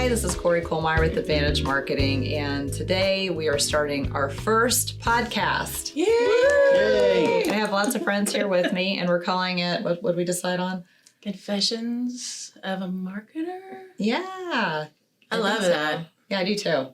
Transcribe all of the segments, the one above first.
Hi, this is Corey Kohlmeyer with Advantage Marketing, and today we are starting our first podcast. Yay! Yay! I have lots of friends here with me, and we're calling it, what did we decide on? Confessions of a Marketer? Yeah. I love that. Yeah, I do too.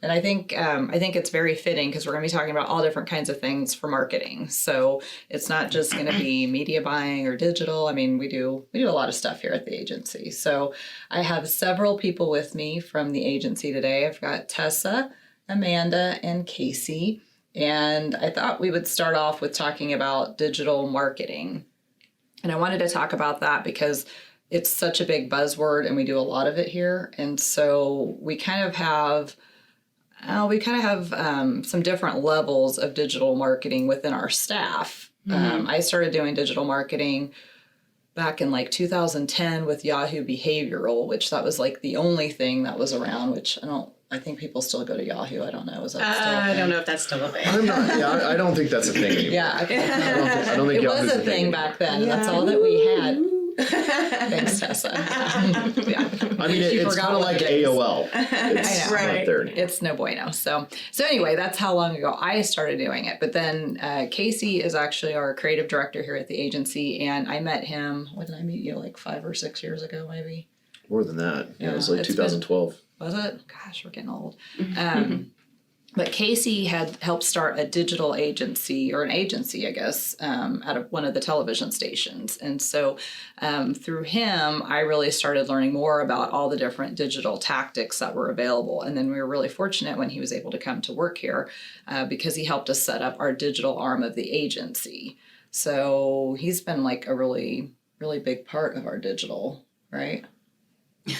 And I think it's very fitting because we're going to be talking about all different kinds of things for marketing. So it's not just going to be media buying or digital. I mean, we do a lot of stuff here at the agency. So I have several people with me from the agency today. I've got Tessa, Amanda, and Casey. And I thought we would start off with talking about digital marketing. And I wanted to talk about that because it's such a big buzzword and we do a lot of it here. And so we kind of have some different levels of digital marketing within our staff. I started doing digital marketing back in like 2010 with Yahoo Behavioral, which that was like the only thing that was around, which I think people still go to Yahoo. I don't know. Is that still a thing? I don't know if that's still a thing. I don't think that's a thing anymore. Yeah. I don't think it was Yahoo's a thing back then. That's all that we had. Thanks, Tessa. Yeah. I mean, it's kind of like AOL. It's I know. not there anymore. It's no bueno. So anyway, that's how long ago I started doing it. But then Casey is actually our creative director here at the agency, and I met him. When did I meet you? Like 5 or 6 years ago, maybe. More than that. Yeah, it was like it's 2012. Was it? Gosh, we're getting old. But Casey had helped start a digital agency, or an agency, I guess, out of one of the television stations. And so through him, I really started learning more about all the different digital tactics that were available. And then we were really fortunate when he was able to come to work here because he helped us set up our digital arm of the agency. So he's been like a really, really big part of our digital, right?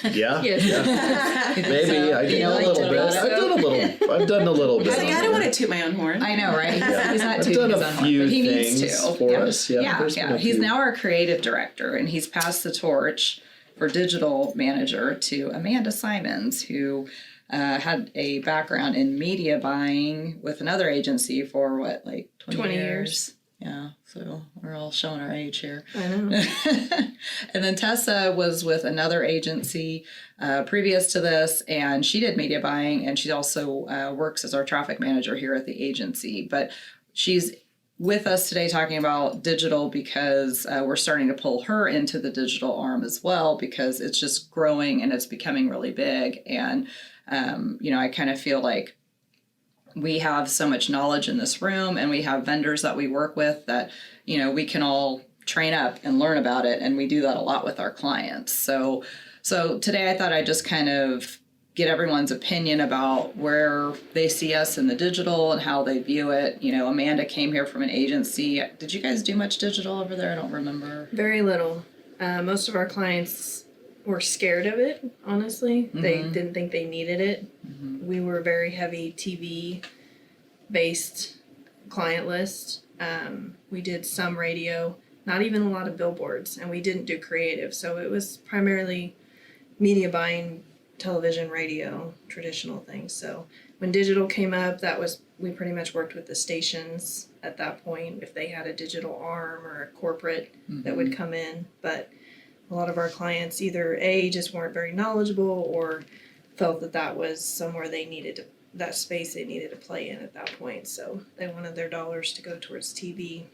Yeah. Yes. Yeah. Maybe So, I did a little bit. I've done a little bit. I don't want to toot my own horn. I know, right? He's not I've tooting done his a own horn, few but he needs things to. for us. Yeah. there's been a He's few. now our creative director, and he's passed the torch for digital manager to Amanda Simons, who had a background in media buying with another agency for 20 years? Yeah, so we're all showing our age here. I know. And then Tessa was with another agency previous to this, and she did media buying, and she also works as our traffic manager here at the agency. But she's with us today talking about digital because we're starting to pull her into the digital arm as well because it's just growing and it's becoming really big. And, I kind of feel like we have so much knowledge in this room, and we have vendors that we work with that, we can all train up and learn about it. And we do that a lot with our clients. So today I thought I'd just kind of get everyone's opinion about where they see us in the digital and how they view it. Amanda came here from an agency. Did you guys do much digital over there? I don't remember. Very little. Most of our clients were scared of it, honestly. Mm-hmm. They didn't think they needed it. Mm-hmm. We were very heavy TV-based client list. We did some radio, not even a lot of billboards, and we didn't do creative. So it was primarily media buying, television, radio, traditional things. So when digital came up, we pretty much worked with the stations at that point if they had a digital arm or a corporate that would come in. But a lot of our clients either just weren't very knowledgeable or felt that was somewhere that space they needed to play in at that point. So they wanted their dollars to go towards TV.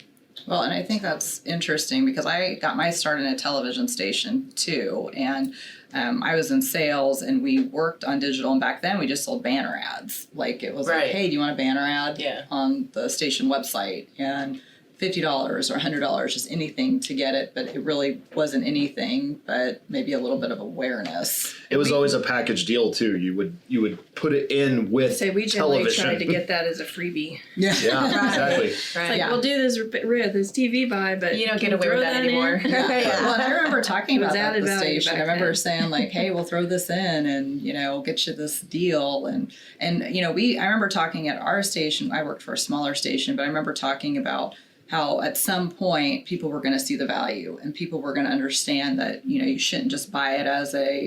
Well, and I think that's interesting because I got my start in a television station too. And I was in sales and we worked on digital. And back then we just sold banner ads. Like it was like, hey, do you want a banner ad on the station website? And $50 or $100, just anything to get it, but it really wasn't anything, but maybe a little bit of awareness. It was always a package deal too. You would put it in with we generally television. tried to get that as a freebie. Yeah, exactly. Right. We'll do this TV buy, but you don't get away with that anymore. Well, and I remember talking about that at the station. I remember then. saying like, hey, we'll throw this in and, get you this deal. And I remember talking at our station. I worked for a smaller station, but I remember talking about how at some point people were going to see the value and people were going to understand that, you shouldn't just buy it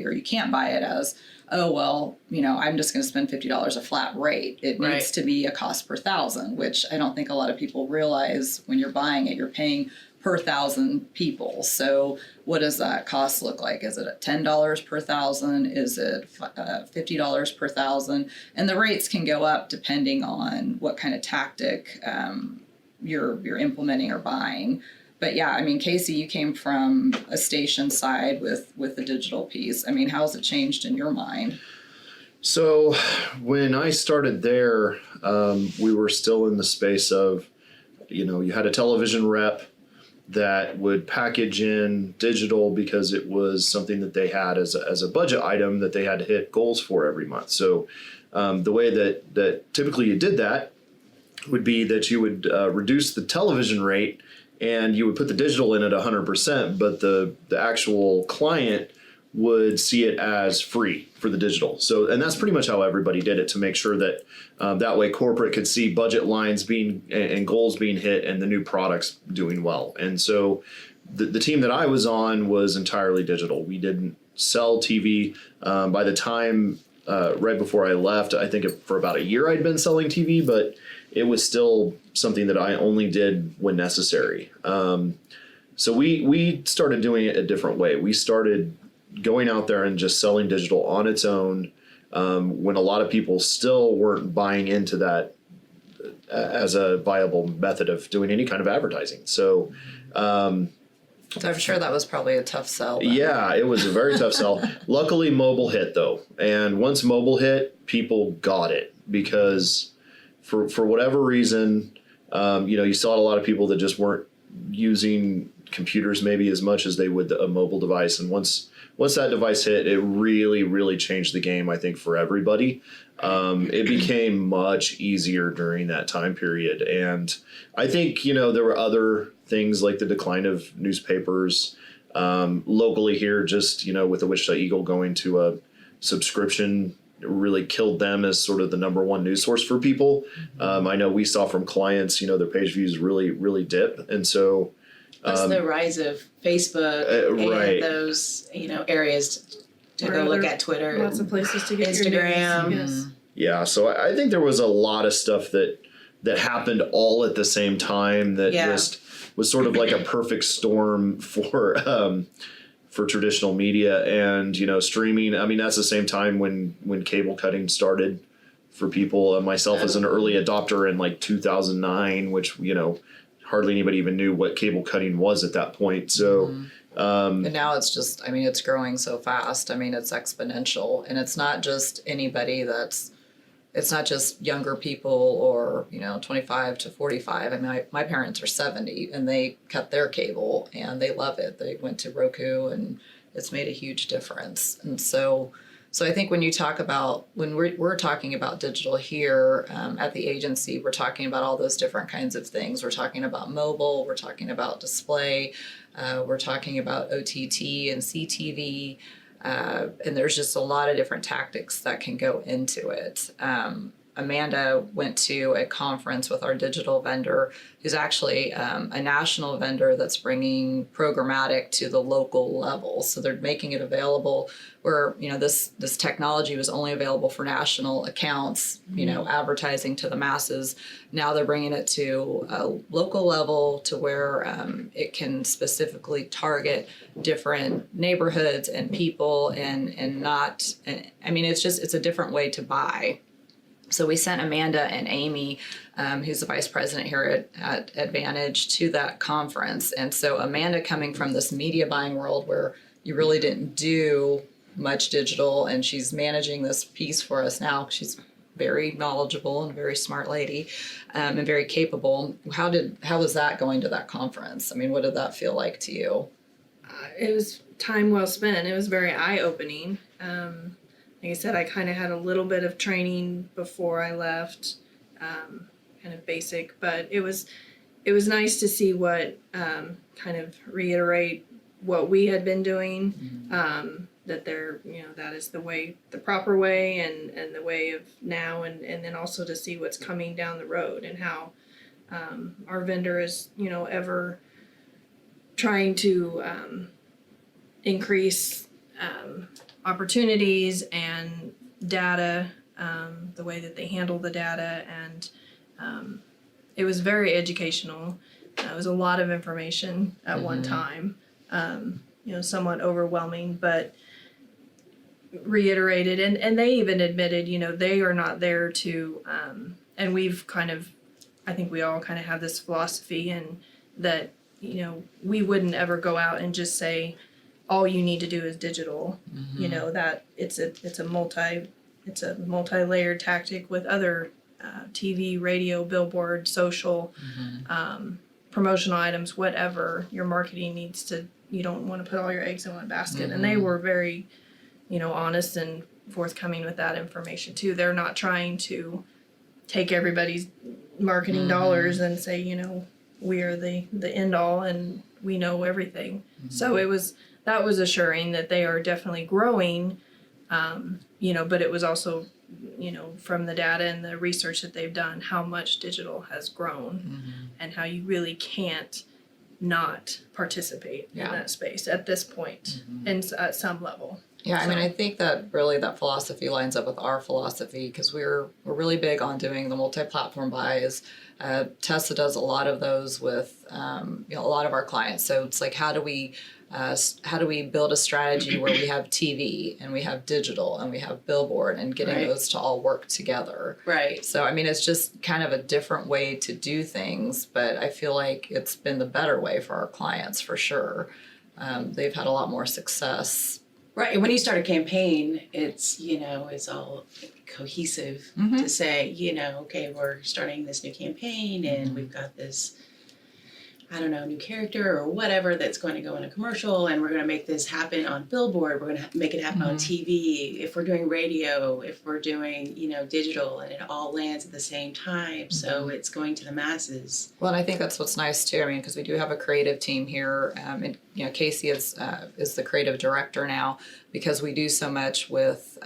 or you can't buy it as, oh, well, I'm just going to spend $50 a flat rate. It needs to be a cost per thousand, which I don't think a lot of people realize when you're buying it, you're paying per 1,000 people. So what does that cost look like? Is it at $10 per 1,000? Is it $50 per 1,000? And the rates can go up depending on what kind of tactic you're implementing or buying. But yeah, I mean, Casey, you came from a station side with the digital piece. I mean, how's it changed in your mind? So when I started there, we were still in the space of, you had a television rep that would package in digital because it was something that they had as a budget item that they had to hit goals for every month. So the way that typically you did that would be that you would reduce the television rate and you would put the digital in at 100%, but the actual client would see it as free for the digital. So, and that's pretty much how everybody did it to make sure that that way corporate could see budget lines being and goals being hit and the new products doing well. And so the team that I was on was entirely digital. We didn't sell TV. By the time right before I left, I think for about a year I'd been selling TV, but it was still something that I only did when necessary. So we started doing it a different way. We started going out there and just selling digital on its own when a lot of people still weren't buying into that as a viable method of doing any kind of advertising. So I'm sure that was probably a tough sell. Then. Yeah, it was a very tough sell. Luckily, mobile hit though. And once mobile hit, people got it because for whatever reason, you saw a lot of people that just weren't using computers maybe as much as they would a mobile device. And once that device hit, it really, really changed the game, I think, for everybody. It became much easier during that time period. And I think, there were other things like the decline of newspapers locally here, just, with the Wichita Eagle going to a subscription really killed them as sort of the number one news source for people. I know we saw from clients, their page views really, really dip. And so Plus the rise of Facebook and those, areas to go look at Twitter. Lots of places to get Instagram. Your news. Yes. Yeah, so I think there was a lot of stuff that happened all at the same time that just was sort of like a perfect storm for traditional media and streaming. I mean, that's the same time when cable cutting started for people. Myself as an early adopter in like 2009, which hardly anybody even knew what cable cutting was at that point. So. And now it's just, it's growing so fast. It's exponential, and it's not just anybody it's not just younger people or, 25 to 45. My parents are 70 and they cut their cable and they love it. They went to Roku and it's made a huge difference. And so I think when we're talking about digital here at the agency, we're talking about all those different kinds of things. We're talking about mobile, we're talking about display, we're talking about OTT and CTV, and there's just a lot of different tactics that can go into it. Amanda went to a conference with our digital vendor, who's actually a national vendor that's bringing programmatic to the local level. So they're making it available where, this technology was only available for national accounts, advertising to the masses. Now they're bringing it to a local level to where it can specifically target different neighborhoods and people and not, it's a different way to buy. So we sent Amanda and Amy, who's the vice president here at Advantage, to that conference. And so Amanda, coming from this media buying world where you really didn't do much digital, and she's managing this piece for us now. She's very knowledgeable and a very smart lady, and very capable. How was that going to that conference? What did that feel like to you? It was time well spent. It was very eye-opening. Like I said, I kind of had a little bit of training before I left, kind of basic, but it was nice to see what kind of reiterate what we had been doing, that that is the proper way and the way of now, and then also to see what's coming down the road and how our vendor is, ever trying to increase opportunities and data, the way that they handle the data, and it was very educational. It was a lot of information at one time, somewhat overwhelming, but reiterated, and they even admitted, they are not there to, and we've kind of, I think we all kind of have this philosophy, and that, we wouldn't ever go out and just say, all you need to do is digital, that it's a multi-layered tactic with other TV, radio, billboard, social, promotional items, whatever your marketing needs to, you don't want to put all your eggs in one basket. And they were very, honest and forthcoming with that information too. They're not trying to take everybody's marketing dollars and say, we are the end all and we know everything. So that was assuring that they are definitely growing, but it was also, from the data and the research that they've done, how much digital has grown and how you really can't not participate in that space at this point and at some level. Yeah, I mean, I think that really that philosophy lines up with our philosophy because we're really big on doing the multi-platform buys. Tessa does a lot of those with a lot of our clients. So it's like, how do we build a strategy where we have TV and we have digital and we have billboard and getting those to all work together. Right. So, I mean, it's just kind of a different way to do things, but I feel like it's been the better way for our clients for sure. They've had a lot more success. Right. And when you start a campaign, it's, it's all cohesive to say, okay, we're starting this new campaign and we've got this, new character or whatever that's going to go in a commercial, and we're going to make this happen on billboard. We're going to make it happen on TV. If we're doing radio, if we're doing, digital, and it all lands at the same time. So it's going to the masses. Well, and I think that's what's nice too. I mean, because we do have a creative team here, and Casey is the creative director now because we do so much with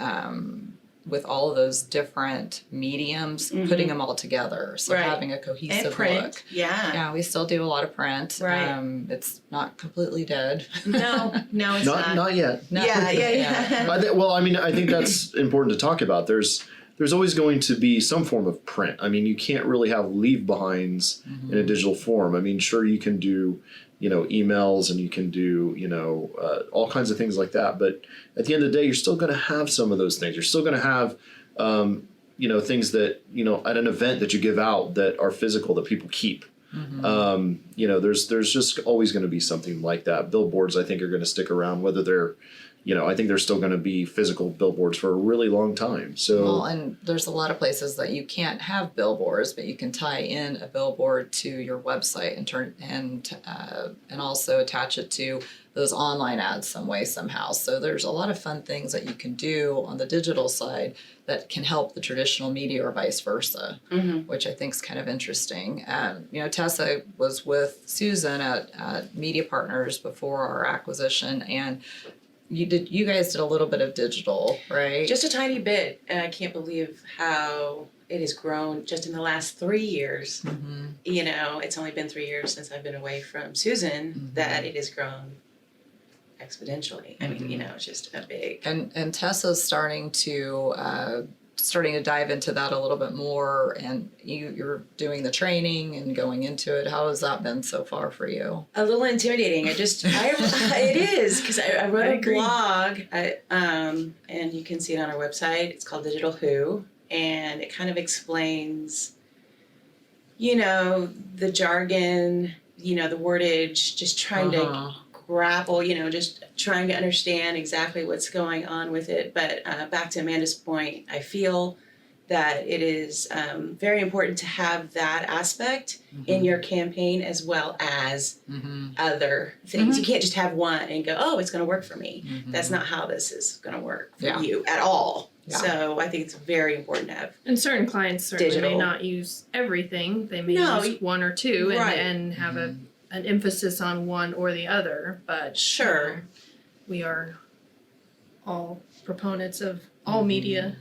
all of those different mediums, putting them all together. So having a cohesive and print, look. Yeah, we still do a lot of print. Right. It's not completely dead. No, it's not. Not yet. No. Yeah. I think that's important to talk about. There's always going to be some form of print. I mean, you can't really have leave behinds in a digital form. I mean, sure, you can do, emails and you can do, all kinds of things like that. But at the end of the day, you're still going to have some of those things. You're still going to have, things that, at an event that you give out that are physical that people keep. There's just always going to be something like that. Billboards, I think, are going to stick around, whether they're, I think there's still going to be physical billboards for a really long time. So, well, and there's a lot of places that you can't have billboards, but you can tie in a billboard to your website and also attach it to those online ads some way somehow. So there's a lot of fun things that you can do on the digital side that can help the traditional media or vice versa, which I think is kind of interesting. Tessa was with Susan at Media Partners before our acquisition, and you guys did a little bit of digital, right? Just a tiny bit, and I can't believe how it has grown just in the last 3 years. It's only been 3 years since I've been away from Susan that it has grown exponentially. I mean, it's just a big. And Tessa's starting to dive into that a little bit more, and you're doing the training and going into it. How has that been so far for you? A little intimidating. It is, because I wrote a blog, and you can see it on our website. It's called Digital Who, and it kind of explains, the jargon, the wordage, just trying to grapple, just trying to understand exactly what's going on with it. But back to Amanda's point, I feel that it is very important to have that aspect in your campaign as well as other things. You can't just have one and go, oh, it's going to work for me. That's not how this is going to work for you at all. Yeah. So I think it's very important to have. And certain clients certainly may not use everything. They may use one or two and have an emphasis on one or the other, but we are all proponents of all media.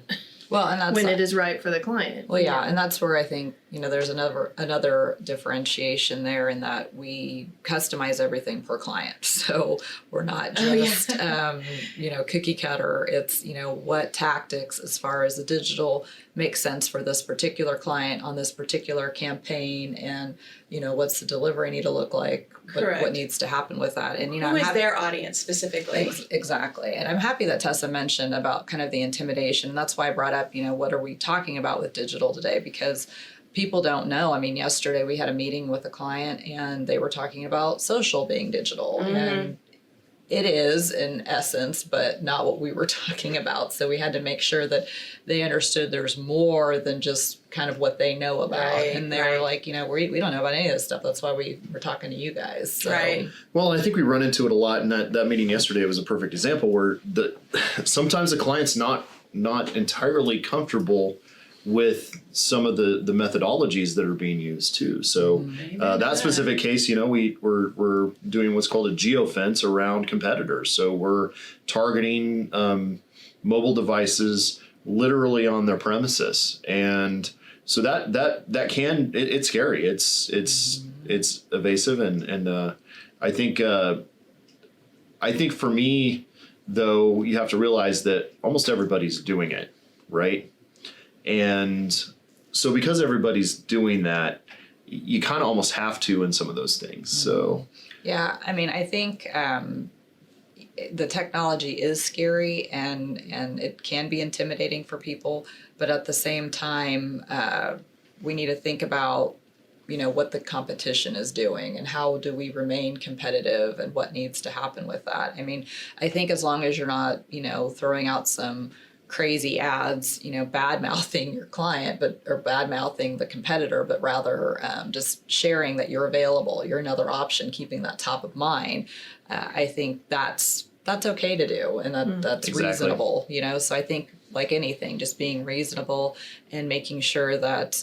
Well, and that's when it is right for the client. well, yeah, and that's where I think, there's another differentiation there in that we customize everything per client. So we're not just cookie cutter. It's what tactics as far as the digital makes sense for this particular client on this particular campaign, and what's the delivery need to look like, what needs to happen with that, and who is their audience specifically? Exactly. And I'm happy that Tessa mentioned about kind of the intimidation, and that's why I brought up what are we talking about with digital today, because people don't know. I mean, yesterday we had a meeting with a client and they were talking about social being digital, and it is in essence, but not what we were talking about. So we had to make sure that they understood there's more than just kind of what they know about. Right, and they were like, we don't know about any of this stuff. That's why we were talking to you guys. So. Right. Well, I think we run into it a lot, and that meeting yesterday was a perfect example where sometimes the client's not entirely comfortable with some of the methodologies that are being used too. So that specific case, we're doing what's called a geofence around competitors. So we're targeting mobile devices literally on their premises, and so that can it's scary. It's evasive, and I think for me though, you have to realize that almost everybody's doing it, right? And so because everybody's doing that, you kind of almost have to in some of those things. So yeah, I mean, I think the technology is scary and it can be intimidating for people, but at the same time, we need to think about what the competition is doing and how do we remain competitive and what needs to happen with that. I mean, I think as long as you're not throwing out some crazy ads, bad mouthing your client, or bad mouthing the competitor, but rather just sharing that you're available, you're another option, keeping that top of mind. I think that's okay to do, and that's Exactly. Reasonable. So I think like anything, just being reasonable and making sure that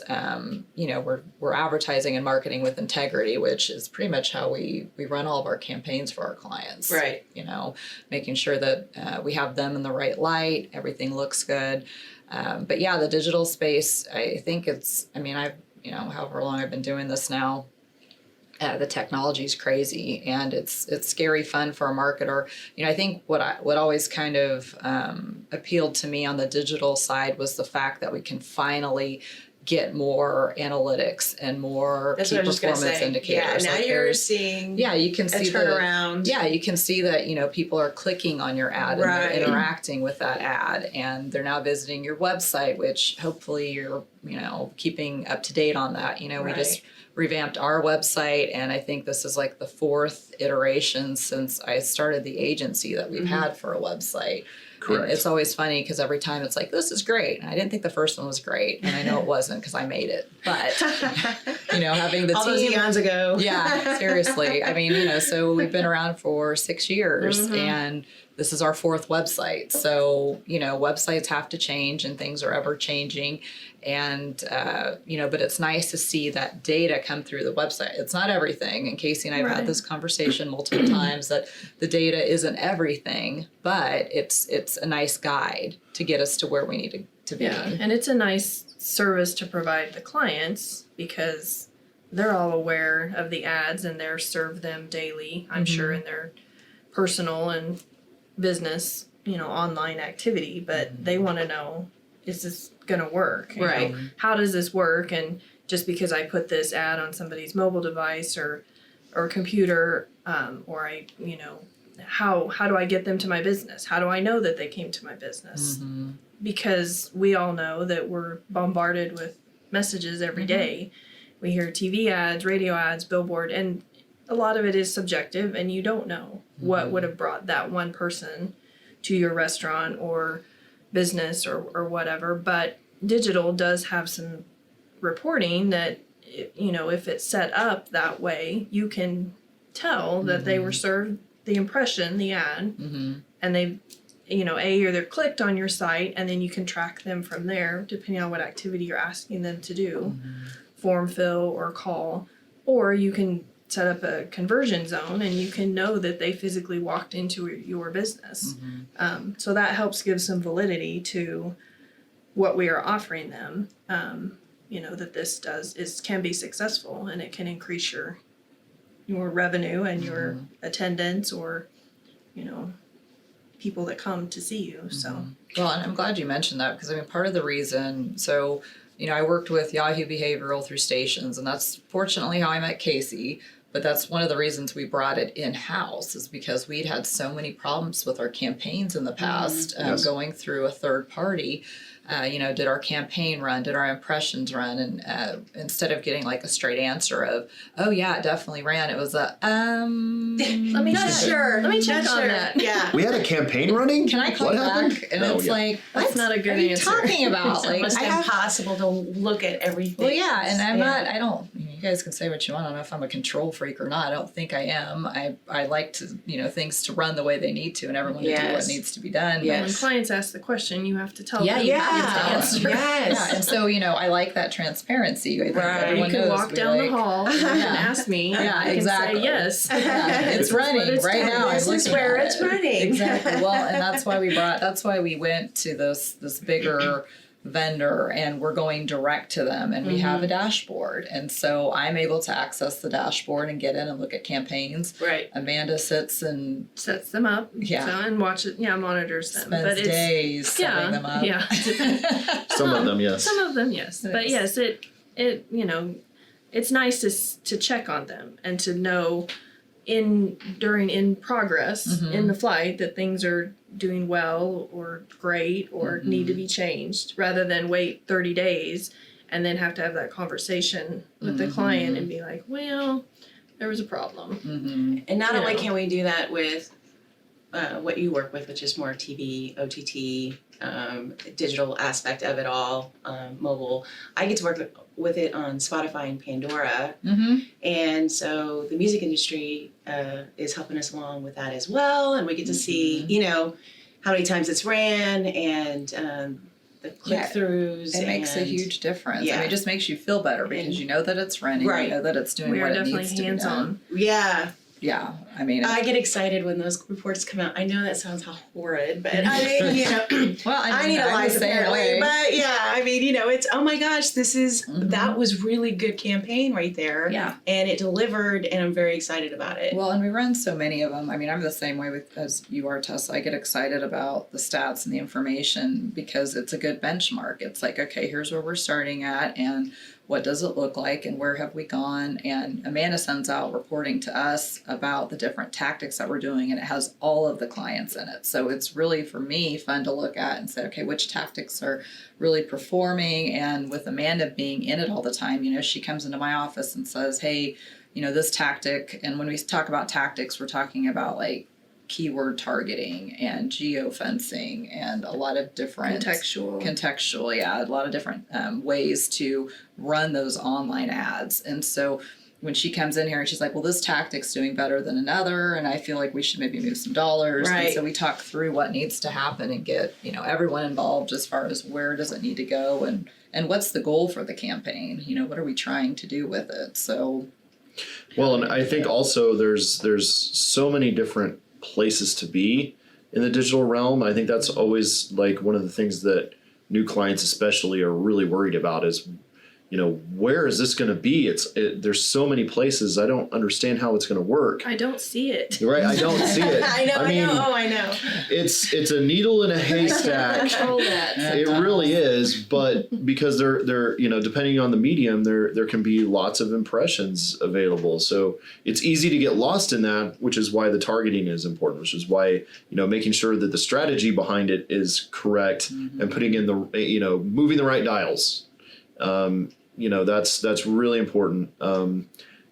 we're advertising and marketing with integrity, which is pretty much how we run all of our campaigns for our clients. Right. Making sure that we have them in the right light, everything looks good. But yeah, the digital space, I think I've however long I've been doing this now. The technology is crazy, and it's scary fun for a marketer. I think what always kind of appealed to me on the digital side was the fact that we can finally get more analytics and more key performance indicators. Yeah, now you're seeing you can see a turnaround. You can see that people are clicking on your ad and they're interacting with that ad, and they're now visiting your website, which hopefully you're keeping up to date on that. We just revamped our website, and I think this is like the 4th iteration since I started the agency that we've had for a website. Correct. And it's always funny because every time it's like, this is great. And I didn't think the first one was great, and I know it wasn't because I made it. But having the all team, those eons ago. Yeah, seriously. I mean, so we've been around for 6 years, and this is our 4th website. So websites have to change, and things are ever changing. And, but it's nice to see that data come through the website. It's not everything. And Casey and I have had this conversation multiple times that the data isn't everything, but it's a nice guide to get us to where we need to be. Yeah, and it's a nice service to provide the clients because they're all aware of the ads and they're served them daily, I'm sure, in their personal and business, online activity, but they want to know, is this going to work? Right. How does this work? And just because I put this ad on somebody's mobile device or computer, or I, how do I get them to my business? How do I know that they came to my business? Because we all know that we're bombarded with messages every day. We hear TV ads, radio ads, billboard, and a lot of it is subjective, and you don't know what would have brought that one person to your restaurant or business or whatever. But digital does have some reporting that, if it's set up that way, you can tell that they were served the impression, the ad, and they, either clicked on your site, and then you can track them from there, depending on what activity you're asking them to do, form fill or call, or you can set up a conversion zone and you can know that they physically walked into your business. So that helps give some validity to what we are offering them, that this can be successful, and it can increase your revenue and your attendance, or people that come to see you. So Well, and I'm glad you mentioned that, because I mean, part of the reason, so, I worked with Yahoo Behavioral through Stations, and that's fortunately how I met Casey. But that's one of the reasons we brought it in-house, is because we'd had so many problems with our campaigns in the past, Yes. going through a third party. Did our campaign run? Did our impressions run? And instead of getting like a straight answer of, oh yeah, it definitely ran, it was a, let me Not check. sure. Let me check Not on sure. that. Yeah. We had a campaign running? can I call What you happened? back? And No, it's yeah. like, That's what not a good are you answer. talking about? It's Like, almost I have impossible to look at everything. Well, yeah, and I'm Yeah. not. I don't. You guys can say what you want. I don't know if I'm a control freak or not. I don't think I am. I like to, things to run the way they need to, and everyone to do what Yes. needs to be done. Yes. When clients ask the question, you have to tell Yeah, them. you Yeah. have to answer. Yes. Yeah, and so I like that transparency. I think Right. everyone You can knows walk we down the like- hall and you can Yeah. ask me. Yeah, I can exactly. say yes. Yeah, it's This is what running it's right doing. now. This I'm is looking where at it's it. running. Exactly. Well, and that's why we went to this bigger vendor, and we're going direct to them, and we have a dashboard, and so I'm able to access the dashboard and get in and look at campaigns. Right. Amanda sits and Sets them up. Yeah. So, and monitors them. spends But it's days setting them up. Yeah. Some of them, yes. Some of them, yes. But Yes. yes, it's nice to check on them and to know in progress in the flight that things are doing well or great or need to be changed, rather than wait 30 days and then have to have that conversation with the client and be like, well, there was a problem. And not You only know. can we do that with what you work with, which is more TV, OTT, digital aspect of it all, mobile. I get to work with it on Spotify and Pandora. And so the music industry is helping us along with that as well. And we get to see, how many times it's ran and the click-throughs. It makes a and- huge difference. I Yeah. mean, it just makes you feel better because you know that it's running, Right. you know that it's doing We what are it definitely needs to be hands done. on. Yeah. Yeah, I mean, I get excited when those reports come out. I know that sounds horrid, but I mean, well, I need a I'm the life same apparently. way. But yeah, I mean, it's, oh my gosh, that was really good campaign right there. Yeah. And it delivered, and I'm very excited about it. Well, and we run so many of them. I mean, I'm the same way as you are, Tessa. I get excited about the stats and the information because it's a good benchmark. It's like, okay, here's where we're starting at, and what does it look like, and where have we gone? And Amanda sends out reporting to us about the different tactics that we're doing, and it has all of the clients in it. So it's really, for me, fun to look at and say, okay, which tactics are really performing? And with Amanda being in it all the time, she comes into my office and says, hey, this tactic. And when we talk about tactics, we're talking about like keyword targeting and geofencing and a lot of different contextual, yeah, a lot of different ways to run those online ads. And so when she comes in here and she's like, well, this tactic's doing better than another, and I feel like we should maybe move some dollars. Right. And so we talk through what needs to happen and get, everyone involved as far as where does it need to go and what's the goal for the campaign? What are we trying to do with it? So Well, and I think also there's so many different places to be in the digital realm. I think that's always like one of the things that new clients especially are really worried about is, where is this going to be? There's so many places. I don't understand how it's going to work. I don't see it. Right? I don't see it. I know. I know. It's a needle in a haystack. Control that. It really is, but because they're depending on the medium, there can be lots of impressions available. So it's easy to get lost in that, which is why the targeting is important, which is why making sure that the strategy behind it is correct and putting in the moving the right dials. That's really important.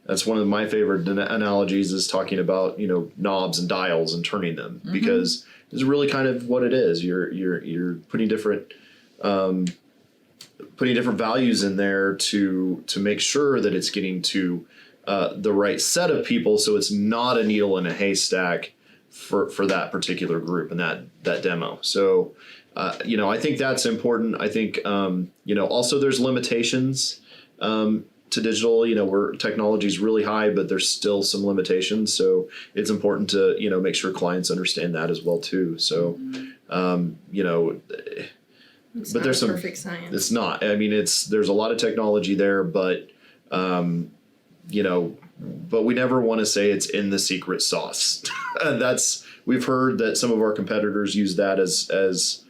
That's one of my favorite analogies is talking about knobs and dials and turning them because it's really kind of what it is. You're putting different values in there to make sure that it's getting to the right set of people, so it's not a needle in a haystack for that particular group and that demo. So. I think that's important. I think, also there's limitations to digital, where technology is really high, but there's still some limitations. So it's important to, make sure clients understand that as well, too. So, It's but not there's some perfect science. It's not. I mean, there's a lot of technology there, but you know, but we never want to say it's in the secret sauce. We've heard that some of our competitors use that as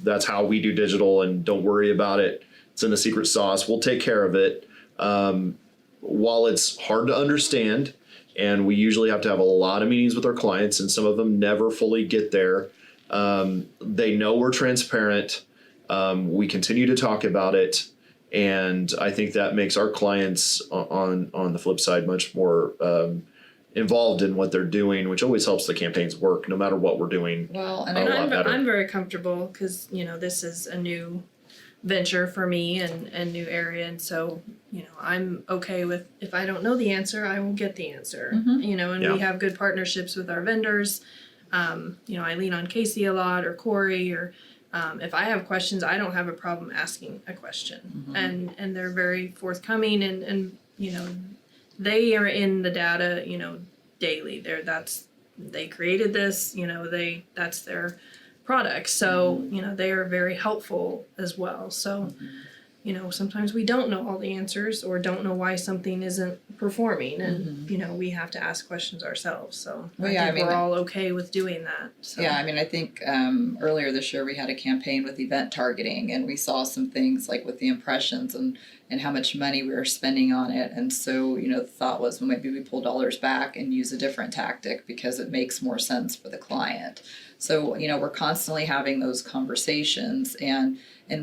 that's how we do digital, and don't worry about it. It's in the secret sauce. We'll take care of it. While it's hard to understand, and we usually have to have a lot of meetings with our clients, and some of them never fully get there. They know we're transparent. We continue to talk about it. And I think that makes our clients on the flip side much more involved in what they're doing, which always helps the campaigns work no matter what we're doing. Well, and I'm very comfortable because, this is a new venture for me and new area. And so, I'm okay with, if I don't know the answer, I will get the answer, and Yeah. we have good partnerships with our vendors. I lean on Casey a lot, or Corey, or if I have questions, I don't have a problem asking a question, and they're very forthcoming, and they are in the data, daily. They created this, that's their product, so they are very helpful as well. So sometimes we don't know all the answers or don't know why something isn't performing, and we have to ask questions ourselves. So I think we're all okay with doing that. So. Yeah, I mean, I think earlier this year we had a campaign with event targeting, and we saw some things like with the impressions and how much money we were spending on it. And so, the thought was, well, maybe we pull dollars back and use a different tactic because it makes more sense for the client. So, we're constantly having those conversations, and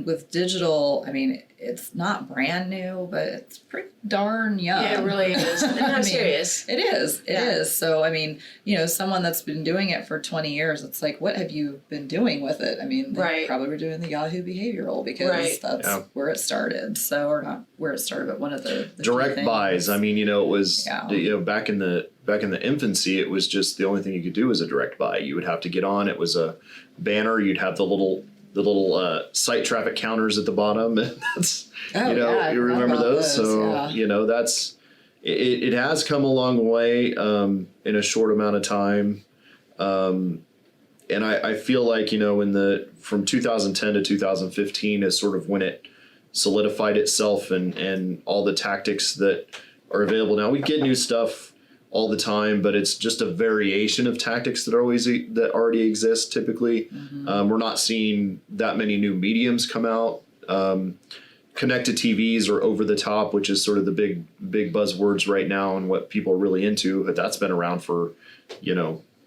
with digital, I mean, it's not brand new, but it's pretty darn young. Yeah, it really is. And I'm serious. It is. It is. So, I mean, someone that's been doing it for 20 years, it's like, what have you been doing with it? I mean, they probably were doing the Yahoo behavioral because that's where it started. So, or not where it started, but one of the direct buys. I mean, it was back in the infancy, it was just the only thing you could do was a direct buy. You would have to get on. It was a banner. You'd have the little site traffic counters at the bottom. That's, you remember those? So, that's, it has come a long way in a short amount of time. And I feel like, from 2010 to 2015 is sort of when it solidified itself and all the tactics that are available now. We get new stuff all the time, but it's just a variation of tactics that already exist typically. We're not seeing that many new mediums come out. Connected TVs or over the top, which is sort of the big buzzwords right now and what people are really into. But that's been around for,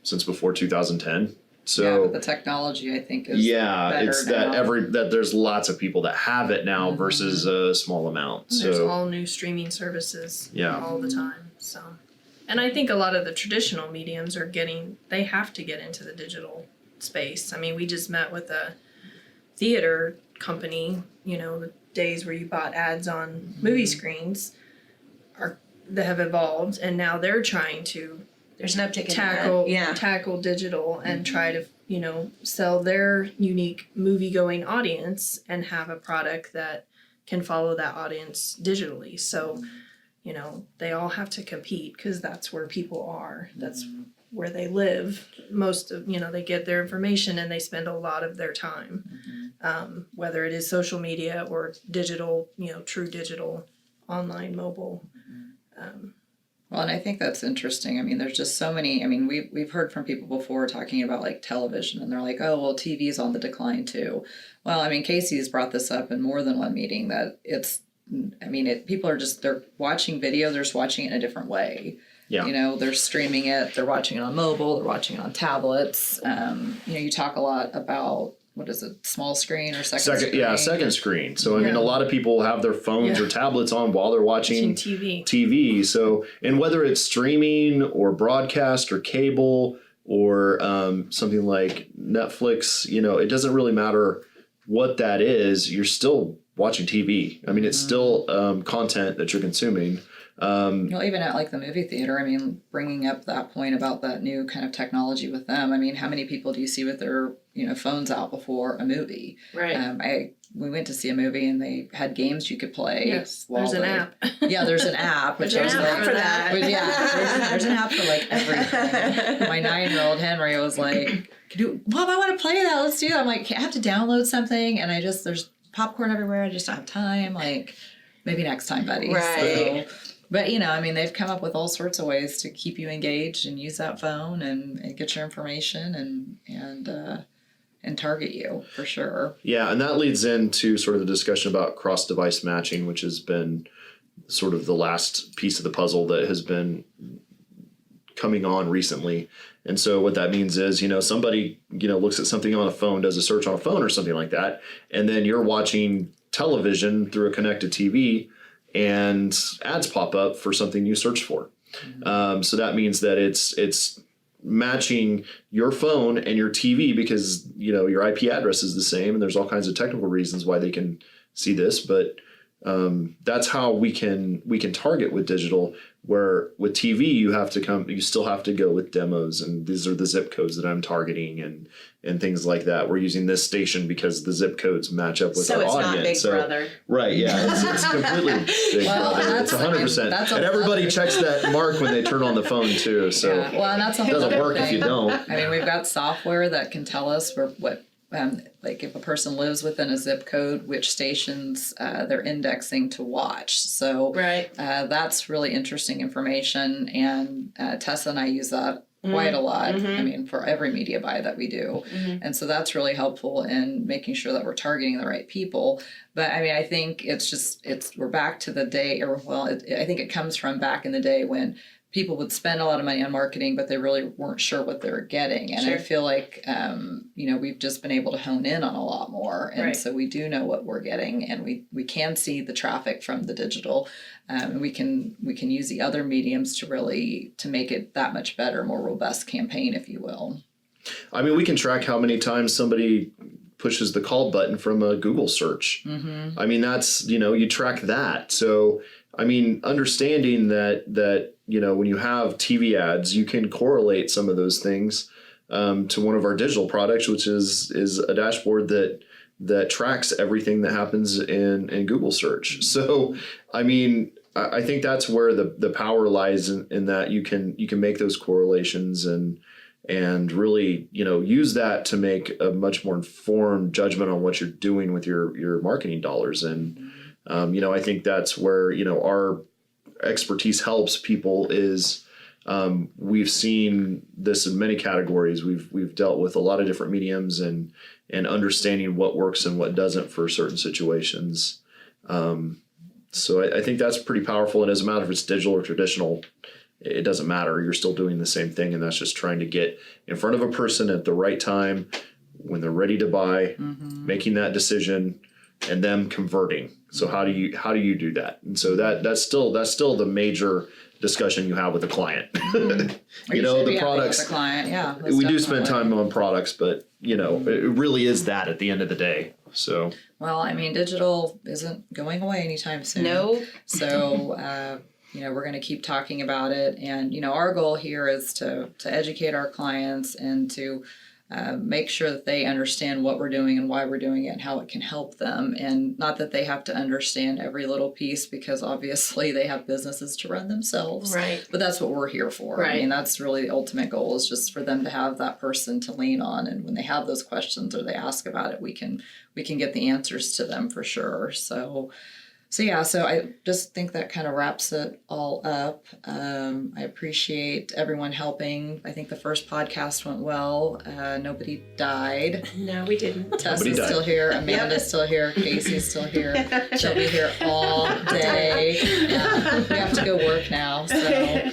since before 2010. So but the technology, I think, is better it's now. that there's lots of people that have it now versus a small amount. There's So all new streaming services all the time. So, and I think a lot of the traditional mediums they have to get into the digital space. I mean, we just met with a theater company, the days where you bought ads on movie screens that have evolved, and now they're trying to There's an uptick in that. tackle digital and try to, sell their unique movie-going audience and have a product that can follow that audience digitally. So, they all have to compete because that's where people are. That's where they live. Most of, they get their information and they spend a lot of their time, whether it is social media or digital, true digital, online, mobile. Well, and I think that's interesting. I mean, there's just so many. I mean, we've heard from people before talking about like television, and they're like, "Oh, well, TV's on the decline too." Well, I mean, Casey's brought this up in more than one meeting that it's. I mean, people are they're watching video. They're just watching it in a different way. Yeah. They're streaming it. They're watching it on mobile. They're watching it on tablets. You talk a lot about. What is it? Small screen or second screen? Yeah, second screen. So, I mean, a lot of people have their phones or tablets on while they're watching TV. So, and whether it's streaming or broadcast or cable or something like Netflix, it doesn't really matter what that is. You're still watching TV. I mean, it's still content that you're consuming. Even at like the movie theater, I mean, bringing up that point about that new kind of technology with them. I mean, how many people do you see with their, phones out before a movie? Right. We went to see a movie and they had games you could play. Yes, there's an app. Yeah, there's an app. Which There's I an was app like, for that. But yeah, there's an app for like everything. My 9-year-old Henry was like, Mom, I want to play that. Let's do that. I'm like, I have to download something, and there's popcorn everywhere. I just don't have time. Like, maybe next time, buddy. Right. So, but they've come up with all sorts of ways to keep you engaged and use that phone and get your information and target you for sure. Yeah, and that leads into sort of the discussion about cross-device matching, which has been sort of the last piece of the puzzle that has been coming on recently. And so what that means is, somebody, looks at something on a phone, does a search on a phone or something like that, and then you're watching television through a connected TV and ads pop up for something you searched for. So that means that it's matching your phone and your TV because, your IP address is the same, and there's all kinds of technical reasons why they can see this, but that's how we can target with digital, where with TV you still have to go with demos, and these are the zip codes that I'm targeting and things like that. We're using this station because the zip codes match up with so our it's audience. not Big Brother. Right, yeah, it's completely Big Brother. It's 100%. And everybody checks that mark when they turn on the phone too. So yeah. Well, and that's it doesn't work if you don't. I mean, we've got software that can tell us what like if a person lives within a zip code, which stations they're indexing to watch. So Right. That's really interesting information, and Tessa and I use that quite a lot. I mean, for every media buy that we do. And so that's really helpful in making sure that we're targeting the right people. But I mean, I think we're back to the day, I think it comes from back in the day when people would spend a lot of money on marketing, but they really weren't sure what they were getting. And Sure. I feel like, we've just been able to hone in on a lot more. And Right. so we do know what we're getting, and we can see the traffic from the digital. And we can use the other mediums to make it that much better, more robust campaign, if you will. I mean, we can track how many times somebody pushes the call button from a Google search. I mean, that's, you track that. So, I mean, understanding that when you have TV ads, you can correlate some of those things to one of our digital products, which is a dashboard that tracks everything that happens in Google search. So, I mean, I think that's where the power lies in that you can make those correlations and really, use that to make a much more informed judgment on what you're doing with your marketing dollars. And, I think that's where, our expertise helps people is we've seen this in many categories. We've dealt with a lot of different mediums and understanding what works and what doesn't for certain situations. So I think that's pretty powerful. And it doesn't matter if it's digital or traditional, it doesn't matter. You're still doing the same thing. And that's just trying to get in front of a person at the right time when they're ready to buy, making that decision, and them converting. So how do you do that? And so that's still the major discussion you have with the client. The products. With the client, yeah. We do spend time on products, but it really is that at the end of the day. So. Well, I mean, digital isn't going away anytime soon. No. So, we're going to keep talking about it. And, our goal here is to educate our clients and to make sure that they understand what we're doing and why we're doing it and how it can help them. And not that they have to understand every little piece, because obviously they have businesses to run themselves. Right. But that's what we're here for. Right. I mean, that's really the ultimate goal, is just for them to have that person to lean on. And when they have those questions or they ask about it, we can get the answers to them for sure. So I just think that kind of wraps it all up. I appreciate everyone helping. I think the first podcast went well. Nobody died. No, we didn't. Tessa's still here. Amanda's still here. Casey's still here. She'll be here all day. We have to go work now. So,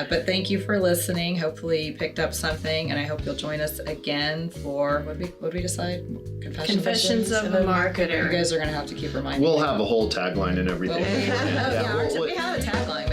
but thank you for listening. Hopefully you picked up something, and I hope you'll join us again for, what did we decide? Confessions of a Marketer. You guys are going to have to keep reminding me. We'll have a whole tagline and everything. We have a tagline.